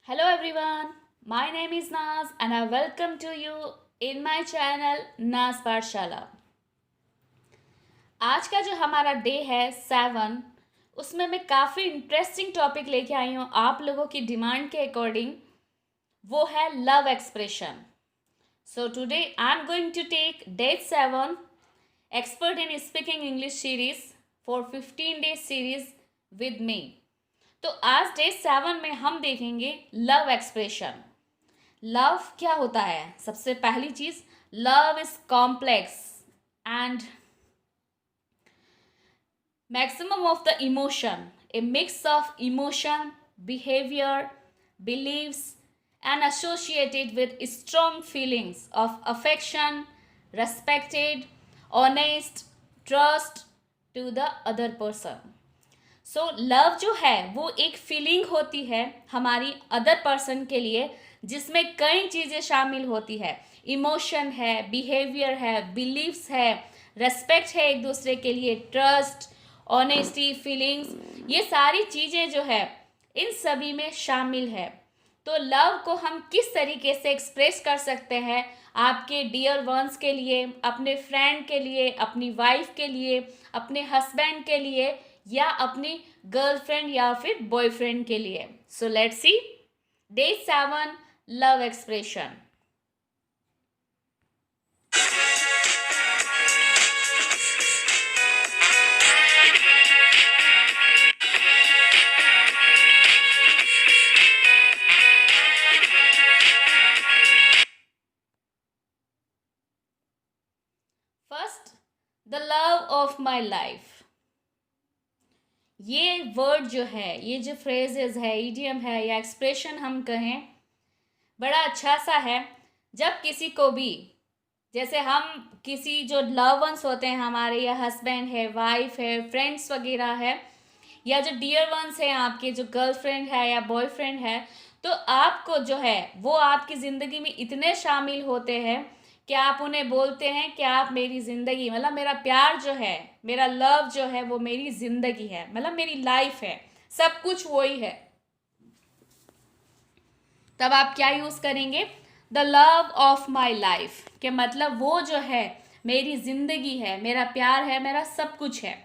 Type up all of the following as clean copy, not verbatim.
Hello everyone, my name is Naz and I welcome to you in my channel Naz पाठशाला। आज का जो हमारा डे है 7, उसमें मैं काफ़ी इंटरेस्टिंग टॉपिक लेके आई हूँ आप लोगों की डिमांड के अकॉर्डिंग। वो है love expression. So today I am going to take day 7 expert in speaking English series for 15 days series with me. तो आज डे 7 में हम देखेंगे लव एक्सप्रेशन। लव क्या होता है? सबसे पहली चीज, love is complex and maximum of the emotion, a mix of emotion, behaviour, believes and associated with strong feelings of affection, respected, honest, trust to the other person. So love जो है वो एक फीलिंग होती है हमारी other person के लिए, जिसमें कई चीज़ें शामिल होती है। इमोशन है, बिहेवियर है, बिलीव्स है, रेस्पेक्ट है एक दूसरे के लिए, ट्रस्ट, ऑनेस्टी, फीलिंग्स, ये सारी चीज़ें जो है इन सभी में शामिल है। तो लव को हम किस तरीके से एक्सप्रेस कर सकते हैं आपके डियर वंस के लिए, अपने फ्रेंड के लिए, अपनी वाइफ के लिए, अपने हस्बैंड के लिए, या अपनी गर्लफ्रेंड या फिर बॉयफ्रेंड के लिए। So let's see day 7 love expression. First, the love of my life. ये वर्ड जो है, ये जो फ्रेजेस है, ईडियम है या एक्सप्रेशन हम कहें, बड़ा अच्छा सा है। जब किसी को भी, जैसे हम किसी जो लव वंस होते हैं हमारे, या हस्बैंड है, वाइफ है, फ्रेंड्स वगैरह है, या जो डियर वंस हैं आपके, जो गर्लफ्रेंड है या बॉयफ्रेंड है, तो आपको जो है वो आपकी ज़िंदगी में इतने शामिल होते हैं कि आप उन्हें बोलते हैं कि आप मेरी ज़िंदगी, मतलब मेरा प्यार जो है, मेरा लव जो है वो मेरी ज़िंदगी है, मतलब मेरी लाइफ है, सब कुछ वही है। तब आप क्या यूज़ करेंगे? The love of my life, के मतलब वो जो है मेरी ज़िंदगी है, मेरा प्यार है, मेरा सब कुछ है।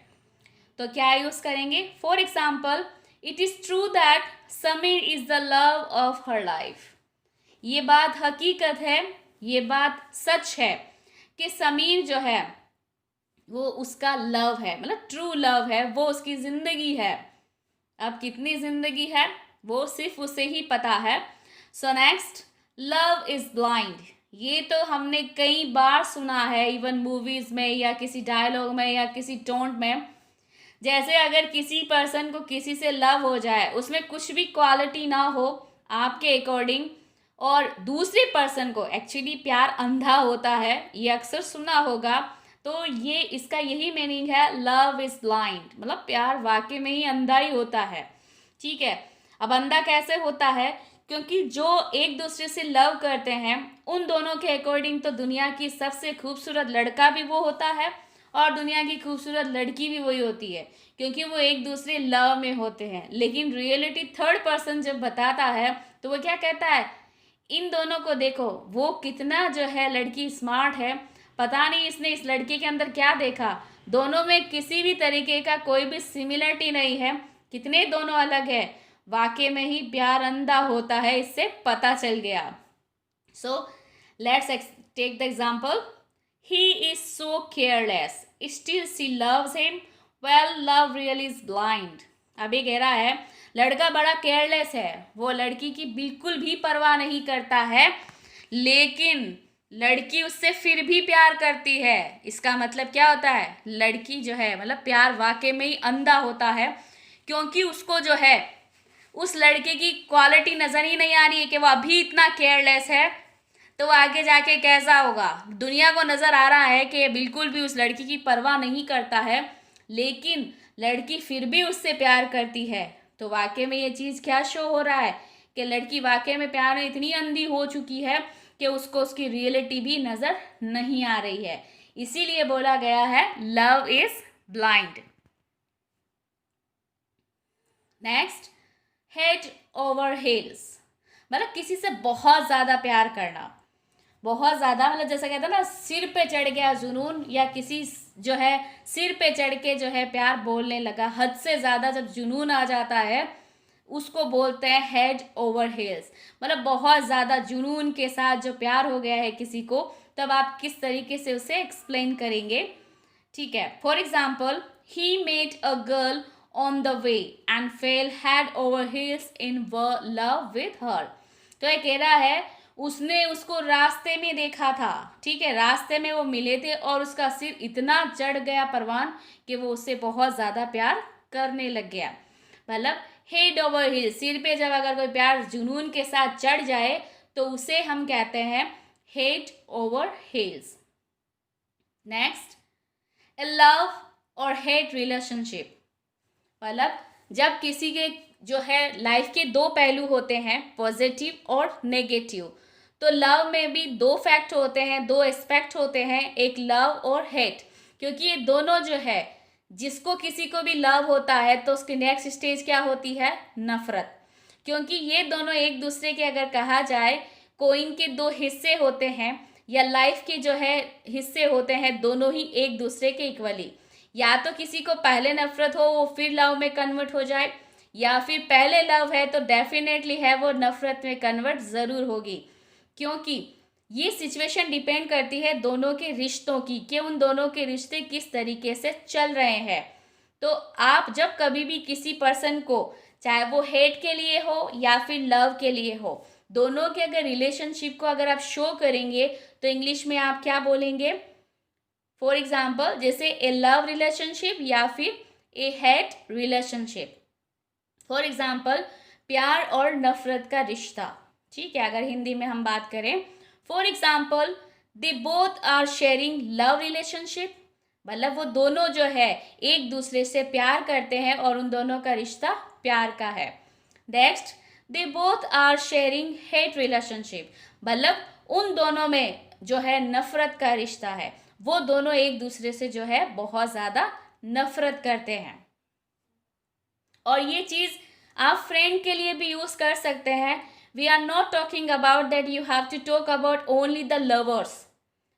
तो क्या यूज़ करेंगे? For example, it is true that Sameer is the love of her life. ये बात हकीकत है, ये बात सच है कि समीर जो है वो उसका लव है, मतलब ट्रू लव है, वो उसकी ज़िंदगी है। अब कितनी ज़िंदगी है वो सिर्फ उसे ही पता है। So next, love is blind. ये तो हमने कई बार सुना है, इवन मूवीज़ में या किसी डायलॉग में या किसी टोन में। जैसे अगर किसी पर्सन को किसी से लव हो जाए, उसमें कुछ भी क्वालिटी ना हो आपके अकॉर्डिंग, और दूसरे पर्सन को एक्चुअली प्यार अंधा होता है, ये अक्सर सुना होगा। तो ये इसका यही मीनिंग है, लव इज़ ब्लाइंड, मतलब प्यार वाकई में ही अंधा ही होता है। ठीक है, अब अंधा कैसे होता है? क्योंकि जो एक दूसरे से लव करते हैं उन दोनों के अकॉर्डिंग तो दुनिया की सबसे खूबसूरत लड़का भी वो होता है और दुनिया की खूबसूरत लड़की भी वही होती है, क्योंकि वो एक दूसरे लव में होते हैं। लेकिन रियलिटी थर्ड पर्सन जब बताता है तो वो क्या कहता है? इन दोनों को देखो, वो कितना जो है लड़की स्मार्ट है, पता नहीं इसने इस लड़के के अंदर क्या देखा, दोनों में किसी भी तरीके का कोई भी सिमिलरिटी नहीं है, कितने दोनों अलग है। वाकई में ही प्यार अंधा होता है, इससे पता चल गया। So let's take the example, he is so careless still she loves him, well love really is blind. अभी कह रहा है लड़का बड़ा केयरलेस है, वो लड़की की बिल्कुल भी परवाह नहीं करता है, लेकिन लड़की उससे फिर भी प्यार करती है। इसका मतलब क्या होता है? लड़की जो है, मतलब प्यार वाकई में ही अंधा होता है, क्योंकि उसको जो है उस लड़के की क्वालिटी नज़र ही नहीं आ रही है कि वो अभी इतना केयरलेस है, तो आगे जाके कैसा होगा। दुनिया को नज़र आ रहा है कि ये बिल्कुल भी उस लड़की की परवाह नहीं करता है, लेकिन लड़की फिर भी उससे प्यार करती है। तो वाकई में ये चीज़ क्या शो हो रहा है कि लड़की वाकई में प्यार में इतनी अंधी हो चुकी है कि उसको उसकी रियलिटी भी नज़र नहीं आ रही है। इसीलिए बोला गया है love is blind. Next, head over heels। मतलब किसी से बहुत ज़्यादा प्यार करना, बहुत ज़्यादा, मतलब जैसा कहते हैं ना सिर पे चढ़ गया जुनून, या किसी जो है सिर पे चढ़ के जो है प्यार बोलने लगा, हद से ज़्यादा जब जुनून आ जाता है उसको बोलते हैं हेड ओवर हेल्स। मतलब बहुत ज़्यादा जुनून के साथ जो प्यार हो गया है किसी को, तब आप किस तरीके से उसे एक्सप्लेन करेंगे। ठीक है, for example, he met a girl on the way and fell head over heels in love with her. तो ये कह रहा है उसने उसको रास्ते में देखा था, ठीक है, रास्ते में वो मिले थे और उसका सिर इतना चढ़ गया परवान कि वो उससे बहुत ज़्यादा प्यार करने लग गया। मतलब हेड ओवर हील, सिर पे जब अगर कोई प्यार जुनून के साथ चढ़ जाए तो उसे हम कहते हैं हेड ओवर हील्स। नेक्स्ट, ए लव और हेट रिलेशनशिप। मतलब जब किसी के जो है लाइफ के दो पहलू होते हैं, पॉजिटिव और नेगेटिव, तो लव में भी दो फैक्ट होते हैं, दो एस्पेक्ट होते हैं, एक लव और हेट। क्योंकि ये दोनों जो है, जिसको किसी को भी लव होता है तो उसकी नेक्स्ट स्टेज क्या होती है, नफरत। क्योंकि ये दोनों एक दूसरे के, अगर कहा जाए कोइन के दो हिस्से होते हैं या लाइफ के जो है हिस्से होते हैं, दोनों ही एक दूसरे के इक्वली। या तो किसी को पहले नफरत हो वो फिर लव में कन्वर्ट हो जाए, या फिर पहले लव है तो डेफिनेटली है वो नफरत में कन्वर्ट ज़रूर होगी। क्योंकि ये सिचुएशन डिपेंड करती है दोनों के रिश्तों की, कि उन दोनों के रिश्ते किस तरीके से चल रहे हैं। तो आप जब कभी भी किसी पर्सन को, चाहे वो हेट के लिए हो या फिर लव के लिए हो, दोनों के अगर रिलेशनशिप को अगर आप शो करेंगे तो इंग्लिश में आप क्या बोलेंगे। फॉर एग्जाम्पल, जैसे ए लव रिलेशनशिप या फिर ए हेट रिलेशनशिप। फॉर एग्जाम्पल, प्यार और नफरत का रिश्ता, ठीक है, अगर हिंदी में हम बात करें। For example, they both are sharing love relationship. मतलब वो दोनों जो है एक दूसरे से प्यार करते हैं और उन दोनों का रिश्ता प्यार का है। Next, they both are sharing hate relationship. मतलब उन दोनों में जो है नफरत का रिश्ता है, वो दोनों एक दूसरे से जो है बहुत ज़्यादा नफरत करते हैं। और ये चीज़ आप फ्रेंड के लिए भी यूज़ कर सकते हैं। We are not talking about that you have to talk about only the lovers,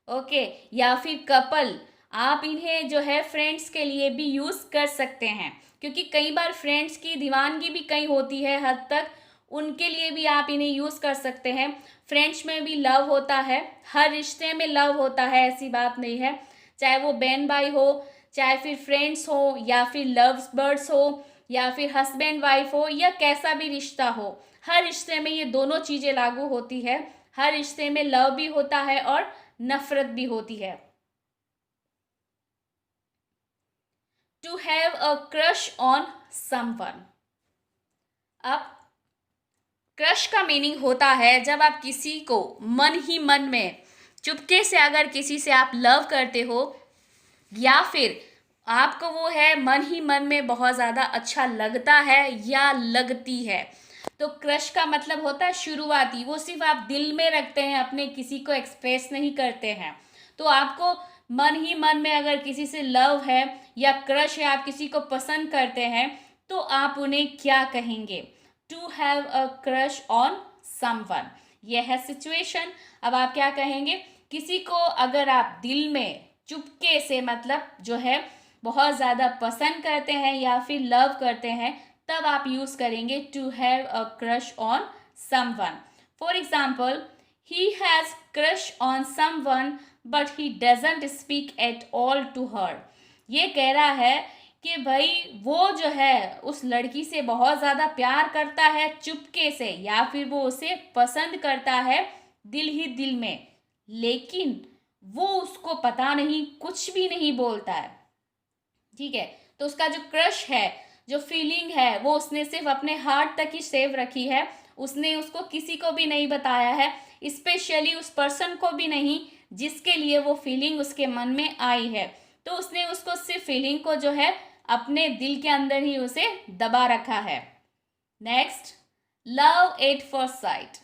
okay, या फिर कपल। आप इन्हें जो है फ्रेंड्स के लिए भी यूज़ कर सकते हैं, क्योंकि कई बार फ्रेंड्स की दीवानगी भी कहीं होती है हद तक, उनके लिए भी आप इन्हें यूज़ कर सकते हैं। फ्रेंड्स में भी लव होता है, हर रिश्ते में लव होता है, ऐसी बात नहीं है। चाहे वो बहन भाई हो, चाहे फिर फ्रेंड्स हो, या फिर लव्स बर्ड्स हो, या फिर हस्बैंड वाइफ हो, या कैसा भी रिश्ता हो, हर रिश्ते में ये दोनों चीज़ें लागू होती है। हर रिश्ते में लव भी होता है और नफरत भी होती है। To have a crush on someone. अब क्रश का मीनिंग होता है जब आप किसी को मन ही मन में चुपके से अगर किसी से आप लव करते हो, या फिर आपको वो है मन ही मन में बहुत ज़्यादा अच्छा लगता है या लगती है। तो क्रश का मतलब होता है शुरुआती, वो सिर्फ आप दिल में रखते हैं, अपने किसी को एक्सप्रेस नहीं करते हैं। तो आपको मन ही मन में अगर किसी से लव है या क्रश है, आप किसी को पसंद करते हैं, तो आप उन्हें क्या कहेंगे, to have a crush on someone. यह है सिचुएशन। अब आप क्या कहेंगे, किसी को अगर आप दिल में चुपके से मतलब जो है बहुत ज़्यादा पसंद करते हैं या फिर लव करते हैं, तब आप यूज़ करेंगे to have a crush on someone. For example, he has crush on someone but he doesn't speak at all to her. ये कह रहा है कि भाई वो जो है उस लड़की से बहुत ज़्यादा प्यार करता है चुपके से, या फिर वो उसे पसंद करता है दिल ही दिल में, लेकिन वो उसको पता नहीं, कुछ भी नहीं बोलता है। ठीक है, तो उसका जो क्रश है, जो फीलिंग है, वो उसने सिर्फ अपने हार्ट तक ही सेव रखी है। उसने उसको किसी को भी नहीं बताया है, स्पेशली उस पर्सन को भी नहीं जिसके लिए वो फीलिंग उसके मन में आई है। तो उसने उसको सिर्फ फीलिंग को जो है अपने दिल के अंदर ही उसे दबा रखा है। Next, love at first sight.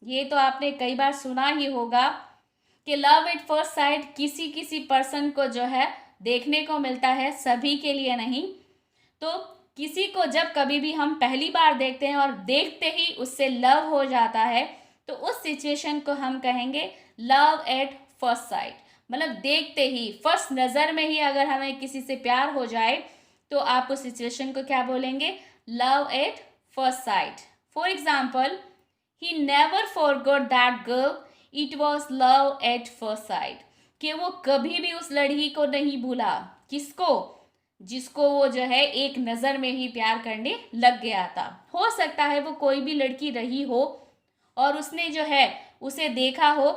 ये तो आपने कई बार सुना ही होगा कि लव एट फर्स्ट साइट किसी किसी पर्सन को जो है देखने को मिलता है, सभी के लिए नहीं। तो किसी को जब कभी भी हम पहली बार देखते हैं और देखते ही उससे लव हो जाता है, तो उस सिचुएशन को हम कहेंगे लव एट फर्स्ट साइट। मतलब देखते ही, फर्स्ट नज़र में ही अगर हमें किसी से प्यार हो जाए तो आप उस सिचुएशन को क्या बोलेंगे? Love at first sight. For example, he never forgot that girl, it was love at first sight. कि वो कभी भी उस लड़की को नहीं भूला। किसको? जिसको वो जो है एक नज़र में ही प्यार करने लग गया था। हो सकता है वो कोई भी लड़की रही हो और उसने जो है उसे देखा हो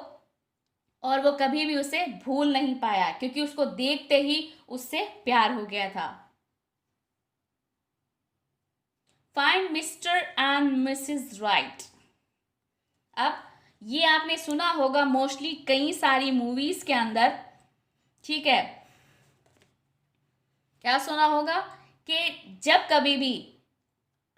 और वो कभी भी उसे भूल नहीं पाया, क्योंकि उसको देखते ही उससे प्यार हो गया था। Find mister and Mrs right. अब ये आपने सुना होगा मोस्टली कई सारी मूवीज के अंदर, ठीक है। क्या सुना होगा कि जब कभी भी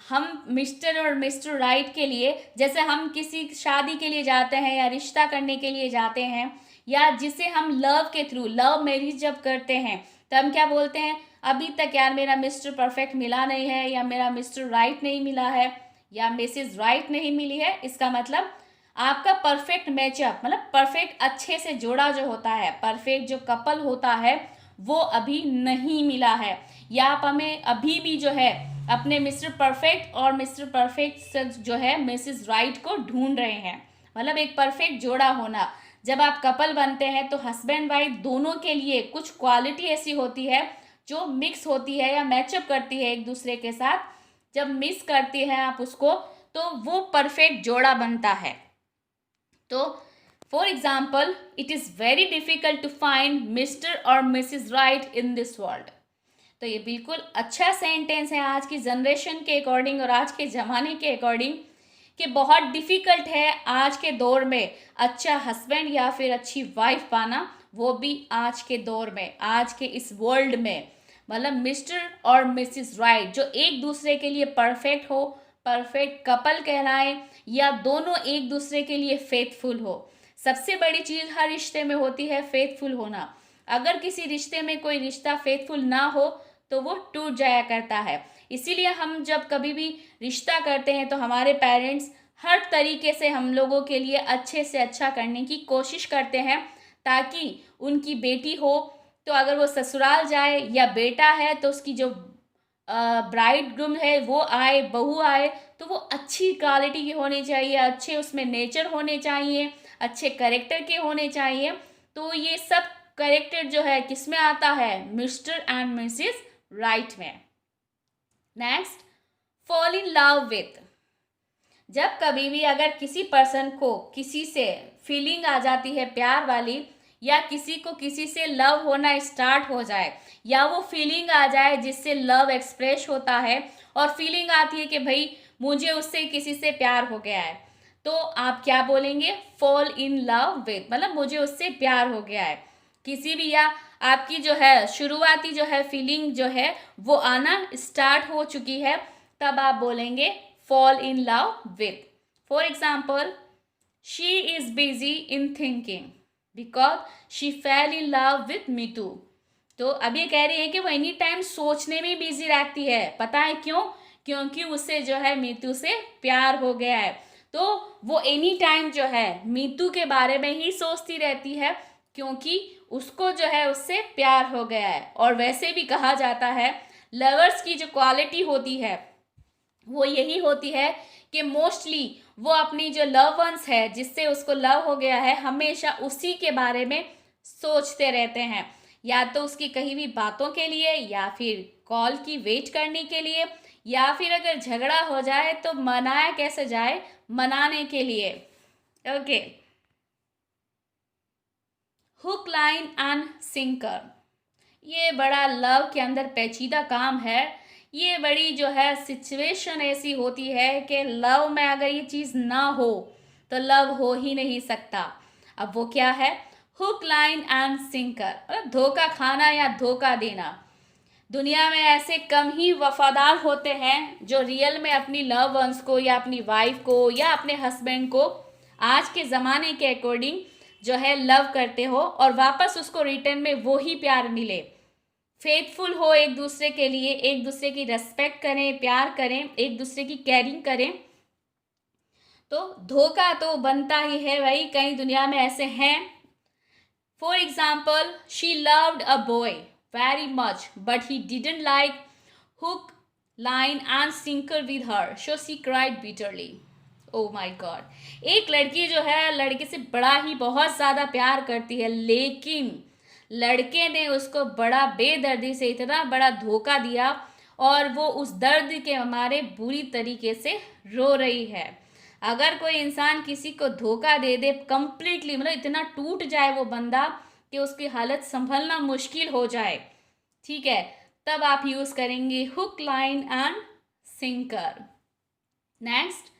हम मिस्टर और मिस्टर राइट के लिए, जैसे हम किसी शादी के लिए जाते हैं या रिश्ता करने के लिए जाते हैं, या जिसे हम लव के थ्रू लव मैरिज जब करते हैं, तो हम क्या बोलते हैं? अभी तक यार मेरा मिस्टर परफेक्ट मिला नहीं है, या मेरा मिस्टर राइट नहीं मिला है, या मिसेस राइट नहीं मिली है। इसका मतलब आपका परफेक्ट मैचअप, मतलब परफेक्ट अच्छे से जोड़ा जो होता है, परफेक्ट जो कपल होता है, वो अभी नहीं मिला है, या आप हमें अभी भी जो है अपने मिस्टर परफेक्ट और मिस्टर परफेक्ट से जो है मिसेस राइट को ढूंढ रहे हैं। मतलब एक परफेक्ट जोड़ा होना। जब आप कपल बनते हैं तो हस्बैंड वाइफ दोनों के लिए कुछ क्वालिटी ऐसी होती है जो मिक्स होती है या मैचअप करती है एक दूसरे के साथ। जब मिक्स करती है आप उसको, तो वो परफेक्ट जोड़ा बनता है। तो for example, it is very difficult to find mister और Mrs right in this world. तो ये बिल्कुल अच्छा सेंटेंस है आज की जनरेशन के अकॉर्डिंग और आज के ज़माने के अकॉर्डिंग, कि बहुत डिफ़िकल्ट है आज के दौर में अच्छा हस्बैंड या फिर अच्छी वाइफ पाना, वो भी आज के दौर में, आज के इस वर्ल्ड में। मतलब मिस्टर और मिसेस राइट जो एक दूसरे के लिए परफेक्ट हो, परफेक्ट कपल कहलाए, या दोनों एक दूसरे के लिए फेथफुल हो। सबसे बड़ी चीज़ हर रिश्ते में होती है फेथफुल होना। अगर किसी रिश्ते में कोई रिश्ता फेथफुल ना हो तो वो टूट जाया करता है। इसीलिए हम जब कभी भी रिश्ता करते हैं तो हमारे पेरेंट्स हर तरीके से हम लोगों के लिए अच्छे से अच्छा करने की कोशिश करते हैं, ताकि उनकी बेटी हो तो अगर वो ससुराल जाए, या बेटा है तो उसकी जो ब्राइड ग्रूम है वो आए, बहू आए, तो वो अच्छी क्वालिटी की होनी चाहिए, अच्छे उसमें नेचर होने चाहिए, अच्छे करेक्टर के होने चाहिए। तो ये सब करेक्टर जो है किस में आता है? मिस्टर एंड मिसेस राइट में। Next, fall in love with. जब कभी भी अगर किसी पर्सन को किसी से फीलिंग आ जाती है प्यार वाली, या किसी को किसी से लव होना स्टार्ट हो जाए, या वो फीलिंग आ जाए जिससे लव एक्सप्रेस होता है, और फीलिंग आती है कि भाई मुझे उससे किसी से प्यार हो गया है, तो आप क्या बोलेंगे? फॉल इन लव विथ, मतलब मुझे उससे प्यार हो गया है किसी भी, या आपकी जो है शुरुआती जो है फीलिंग जो है वो आना स्टार्ट हो चुकी है, तब आप बोलेंगे fall in love with. For example, she is busy in thinking because she fail in love with Meetu. तो अब ये कह रही है कि वो एनी टाइम सोचने में बिजी रहती है। पता है क्यों? क्योंकि उससे जो है मीतू से प्यार हो गया है। तो वो एनी टाइम जो है मीतू के बारे में ही सोचती रहती है, क्योंकि उसको जो है उससे प्यार हो गया है। और वैसे भी कहा जाता है लवर्स की जो क्वालिटी होती है वो यही होती है कि मोस्टली वो अपनी जो लव वंस है जिससे उसको लव हो गया है, हमेशा उसी के बारे में सोचते रहते हैं, या तो उसकी कहीं भी बातों के लिए, या फिर कॉल की वेट करने के लिए, या फिर अगर झगड़ा हो जाए तो मनाया कैसे जाए, मनाने के लिए। Okay, hook line and sinker. ये बड़ा लव के अंदर पेचीदा काम है। ये बड़ी जो है सिचुएशन ऐसी होती है कि लव में अगर ये चीज़ ना हो तो लव हो ही नहीं सकता। अब वो क्या है? हुक लाइन एंड सिंकर, मतलब धोखा खाना या धोखा देना। दुनिया में ऐसे कम ही वफादार होते हैं जो रियल में अपनी लव वंस को, या अपनी वाइफ को, या अपने हस्बैंड को आज के ज़माने के अकॉर्डिंग जो है लव करते हो, और वापस उसको रिटर्न में वो ही प्यार मिले। फेथफुल हो एक दूसरे के लिए, एक दूसरे की रेस्पेक्ट करें, प्यार करें, एक दूसरे की केयरिंग करें। तो धोखा तो बनता ही है भाई, कई दुनिया में ऐसे हैं। For example, she loved a boy very much but he didn't like hook line and sinker with her, so she cried bitterly. Oh my god, एक लड़की जो है लड़के से बड़ा ही बहुत ज़्यादा प्यार करती है, लेकिन लड़के ने उसको बड़ा बेदर्दी से इतना बड़ा धोखा दिया और वो उस दर्द के मारे बुरी तरीके से रो रही है। अगर कोई इंसान किसी को धोखा दे दे कंप्लीटली, मतलब इतना टूट जाए वो बंदा कि उसकी हालत संभलना मुश्किल हो जाए, ठीक है, तब आप यूज करेंगे hook line and sinker. Next,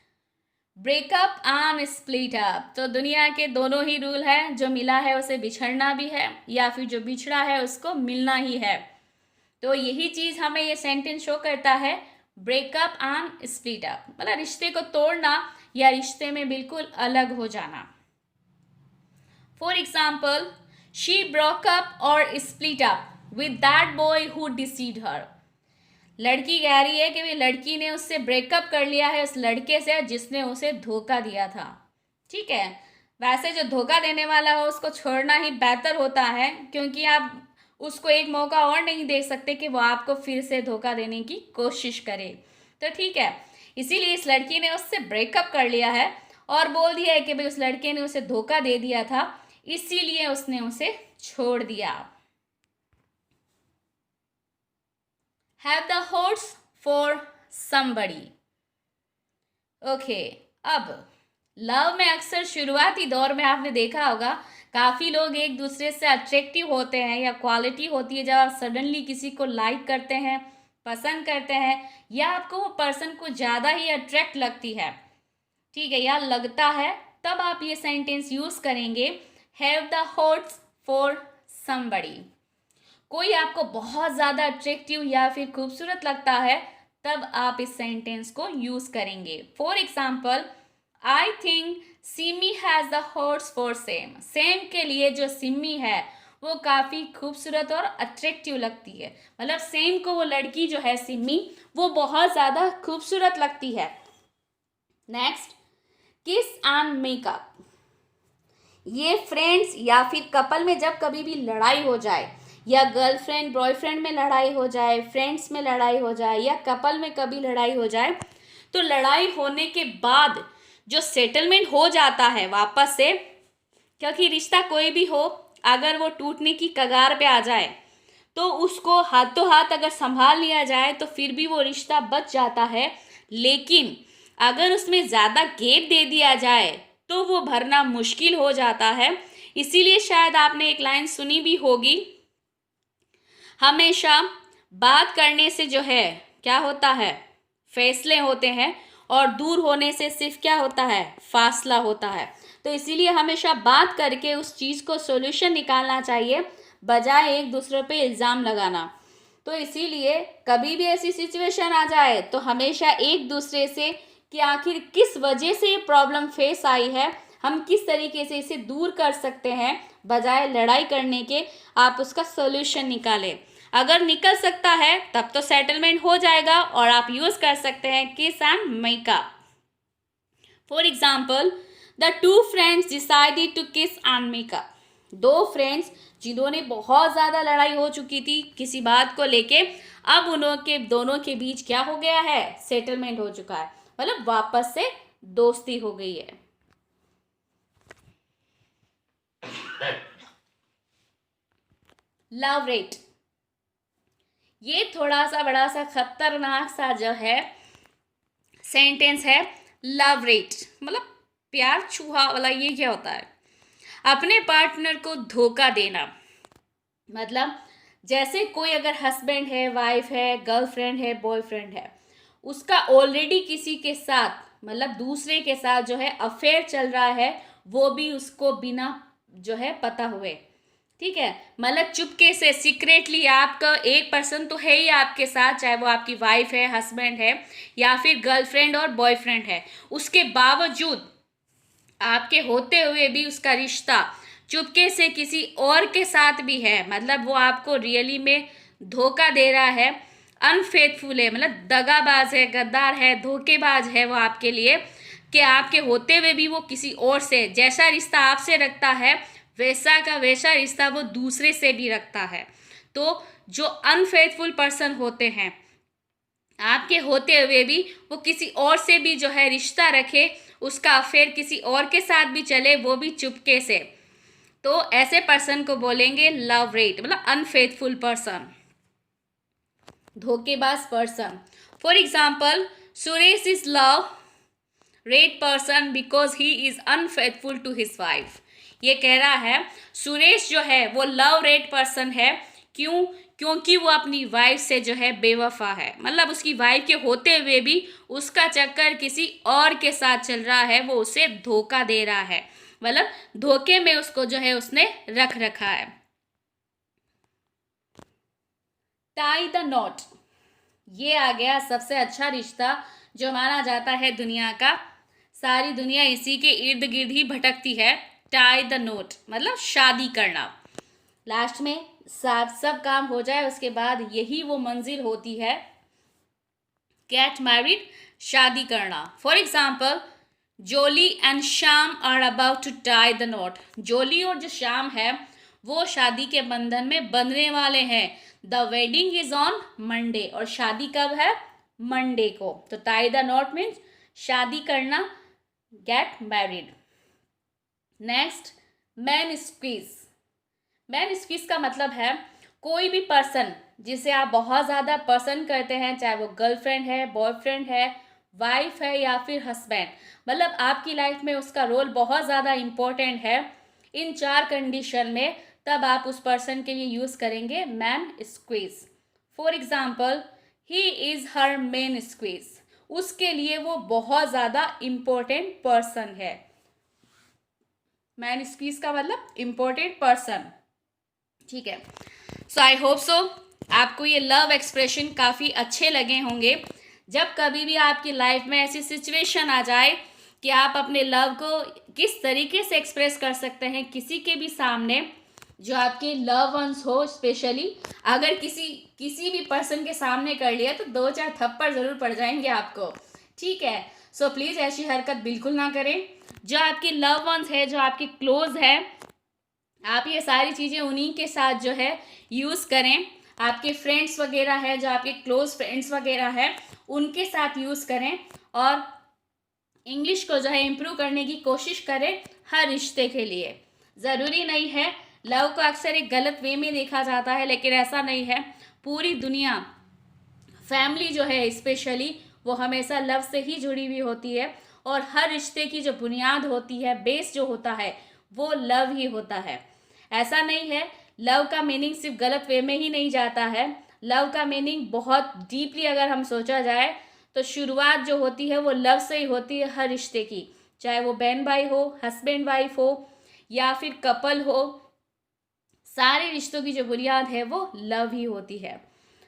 breakup and split up. तो दुनिया के दोनों ही रूल है, जो मिला है उसे बिछड़ना भी है, या फिर जो बिछड़ा है उसको मिलना ही है। तो यही चीज हमें ये सेंटेंस शो करता है, ब्रेकअप एंड स्प्लिट अप, मतलब रिश्ते को तोड़ना या रिश्ते में बिल्कुल अलग हो जाना। For example, she broke up और split up with that boy who deceived her. लड़की कह रही है कि भी लड़की ने उससे ब्रेकअप कर लिया है, उस लड़के से जिसने उसे धोखा दिया था। ठीक है, वैसे जो धोखा देने वाला हो उसको छोड़ना ही बेहतर होता है, क्योंकि आप उसको एक मौका और नहीं दे सकते कि वो आपको फिर से धोखा देने की कोशिश करे। तो ठीक है, इसीलिए इस लड़की ने उससे ब्रेकअप कर लिया है और बोल दिया है कि भाई उस लड़के ने उसे धोखा दे दिया था, इसीलिए उसने उसे छोड़ दिया। Have the होट्स for somebody. Okay, अब लव में अक्सर शुरुआती दौर में आपने देखा होगा काफ़ी लोग एक दूसरे से अट्रैक्टिव होते हैं, या क्वालिटी होती है जब आप सडनली किसी को लाइक करते हैं, पसंद करते हैं, या आपको वो पर्सन को ज़्यादा ही अट्रैक्ट लगती है, ठीक है, या लगता है, तब आप ये सेंटेंस यूज़ करेंगे, हैव द होट्स फॉर समबडी। कोई आपको बहुत ज़्यादा अट्रैक्टिव या फिर खूबसूरत लगता है, तब आप इस सेंटेंस को यूज़ करेंगे। For example, I think Simi has the hots for same. Same के लिए जो सिमी है वो काफ़ी खूबसूरत और अट्रैक्टिव लगती है, मतलब सेम को वो लड़की जो है सिमी वो बहुत ज़्यादा खूबसूरत लगती है। नेक्स्ट, किस एंड मेकअप। ये फ्रेंड्स या फिर कपल में जब कभी भी लड़ाई हो जाए, या गर्लफ्रेंड बॉयफ्रेंड में लड़ाई हो जाए, फ्रेंड्स में लड़ाई हो जाए, या कपल में कभी लड़ाई हो जाए, तो लड़ाई होने के बाद जो सेटलमेंट हो जाता है वापस से, क्योंकि रिश्ता कोई भी हो अगर वो टूटने की कगार पे आ जाए तो उसको हाथों हाथ अगर संभाल लिया जाए तो फिर भी वो रिश्ता बच जाता है, लेकिन अगर उसमें ज़्यादा गैप दे दिया जाए तो वो भरना मुश्किल हो जाता है। इसीलिए शायद आपने एक लाइन सुनी भी होगी, हमेशा बात करने से जो है क्या होता है, फैसले होते हैं, और दूर होने से सिर्फ क्या होता है, फासला होता है। तो इसीलिए हमेशा बात करके उस चीज़ को सॉल्यूशन निकालना चाहिए, बजाय एक दूसरे पे इल्ज़ाम लगाना। तो इसीलिए कभी भी ऐसी सिचुएशन आ जाए तो हमेशा एक दूसरे से कि आखिर किस वजह से ये प्रॉब्लम फेस आई है, हम किस तरीके से इसे दूर कर सकते हैं, बजाय लड़ाई करने के आप उसका सॉल्यूशन निकालें। अगर निकल सकता है तब तो सेटलमेंट हो जाएगा और आप यूज़ कर सकते हैं kiss and make up. For example, the two friends decided to kiss and make up. दो फ्रेंड्स जिन्होंने बहुत ज़्यादा लड़ाई हो चुकी थी किसी बात को लेके, अब उनके दोनों के बीच क्या हो गया है, सेटलमेंट हो चुका है, मतलब वापस से दोस्ती हो गई है। लव रेट, ये थोड़ा सा बड़ा सा खतरनाक सा जो है सेंटेंस है, लव रेट मतलब प्यार चूहा वाला। ये क्या होता है, अपने पार्टनर को धोखा देना। मतलब जैसे कोई अगर हस्बैंड है, वाइफ है, गर्लफ्रेंड है, बॉयफ्रेंड है, उसका ऑलरेडी किसी के साथ मतलब दूसरे के साथ जो है अफेयर चल रहा है, वो भी उसको बिना जो है पता हुए, ठीक है, मतलब चुपके से सीक्रेटली आपका एक पर्सन तो है ही आपके साथ, चाहे वो आपकी वाइफ है, हस्बैंड है, या फिर गर्लफ्रेंड और बॉयफ्रेंड है, उसके बावजूद आपके होते हुए भी उसका रिश्ता चुपके से किसी और के साथ भी है, मतलब वो आपको रियली में धोखा दे रहा है, अनफेथफुल है, मतलब दगाबाज है, गद्दार है, धोखेबाज है वो आपके लिए, कि आपके होते हुए भी वो किसी और से, जैसा रिश्ता आपसे रखता है वैसा का वैसा रिश्ता वो दूसरे से भी रखता है। तो जो अनफेथफुल पर्सन होते हैं, आपके होते हुए भी वो किसी और से भी जो है रिश्ता रखे, उसका अफेयर किसी और के साथ भी चले, वो भी चुपके से, तो ऐसे पर्सन को बोलेंगे लव रेट, मतलब अनफेथफुल पर्सन, धोखेबाज person. For example, Suresh is love rat person because he is unfaithful to his wife. ये कह रहा है सुरेश जो है वो लव रेट पर्सन है, क्यों? क्योंकि वो अपनी वाइफ से जो है बेवफा है, मतलब उसकी वाइफ के होते हुए भी उसका चक्कर किसी और के साथ चल रहा है, वो उसे धोखा दे रहा है, मतलब धोखे में उसको जो है उसने रख रखा है। टाई द नॉट, ये आ गया सबसे अच्छा रिश्ता जो माना जाता है दुनिया का, सारी दुनिया इसी के इर्द गिर्द ही भटकती है। टाई द नोट मतलब शादी करना, लास्ट में सब काम हो जाए उसके बाद यही वो मंजिल होती है, गेट मैरिड, शादी करना। For example, Jolly and Shyam are about to tie the knot. Jolly और जो श्याम है वो शादी के बंधन में बंधने वाले हैं। The wedding is on Monday, और शादी कब है? मंडे को। तो टाई द नॉट मीन्स शादी करना, get married. Next, man squeeze. Man squeeze का मतलब है कोई भी पर्सन जिसे आप बहुत ज़्यादा पसंद करते हैं, चाहे वो गर्लफ्रेंड है, बॉयफ्रेंड है, वाइफ है या फिर हस्बैंड, मतलब आपकी लाइफ में उसका रोल बहुत ज़्यादा इम्पोर्टेंट है। इन 4 कंडीशन में तब आप उस पर्सन के लिए यूज़ करेंगे man squeeze. For example, he is her main squeeze, उसके लिए वो बहुत ज़्यादा इम्पोर्टेंट पर्सन है। मैन स्क्वीज का मतलब इम्पोर्टेंट पर्सन, ठीक है। सो आई होप सो आपको ये लव एक्सप्रेशन काफ़ी अच्छे लगे होंगे। जब कभी भी आपकी लाइफ में ऐसी सिचुएशन आ जाए कि आप अपने लव को किस तरीके से एक्सप्रेस कर सकते हैं किसी के भी सामने, जो आपके लव वंस हो, स्पेशली अगर किसी भी पर्सन के सामने कर लिया तो 2-4 थप्पड़ ज़रूर पड़ जाएंगे आपको, ठीक है। सो प्लीज़ ऐसी हरकत बिल्कुल ना करें। जो आपके लव वंस है, जो आपके क्लोज है, आप ये सारी चीज़ें उन्हीं के साथ जो है यूज़ करें। आपके फ्रेंड्स वगैरह है, जो आपके क्लोज फ्रेंड्स वगैरह है, उनके साथ यूज़ करें, और इंग्लिश को जो है इम्प्रूव करने की कोशिश करें हर रिश्ते के लिए। ज़रूरी नहीं है, लव को अक्सर एक गलत वे में देखा जाता है, लेकिन ऐसा नहीं है। पूरी दुनिया, फैमिली जो है स्पेशली, वो हमेशा लव से ही जुड़ी हुई होती है, और हर रिश्ते की जो बुनियाद होती है, बेस जो होता है, वो लव ही होता है। ऐसा नहीं है, लव का मीनिंग सिर्फ गलत वे में ही नहीं जाता है। लव का मीनिंग बहुत डीपली अगर हम सोचा जाए तो शुरुआत जो होती है वो लव से ही होती है हर रिश्ते की, चाहे वो बहन भाई हो, हस्बैंड वाइफ हो या फिर कपल हो, सारे रिश्तों की जो बुनियाद है वो लव ही होती है।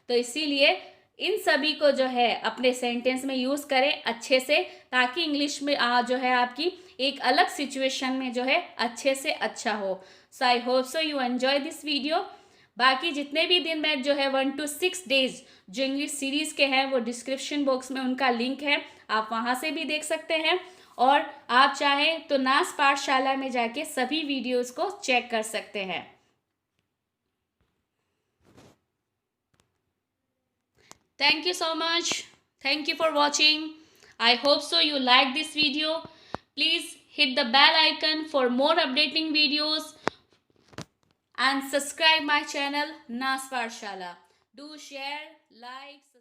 तो इसीलिए इन सभी को जो है अपने सेंटेंस में यूज़ करें अच्छे से, ताकि इंग्लिश में जो है आपकी एक अलग सिचुएशन में जो है अच्छे से अच्छा हो। So I hope so you enjoy this video. बाकी जितने भी दिन में जो है 1 to 6 डेज जो इंग्लिश सीरीज़ के हैं वो डिस्क्रिप्शन बॉक्स में उनका लिंक है, आप वहाँ से भी देख सकते हैं, और आप चाहें तो नास पाठशाला में जाके सभी वीडियोज़ को चेक कर सकते हैं। Thank you so much. Thank you for watching. I hope so you like this video. Please hit the bell icon for more updating videos and subscribe my channel Nas Pathshala. Do share, like.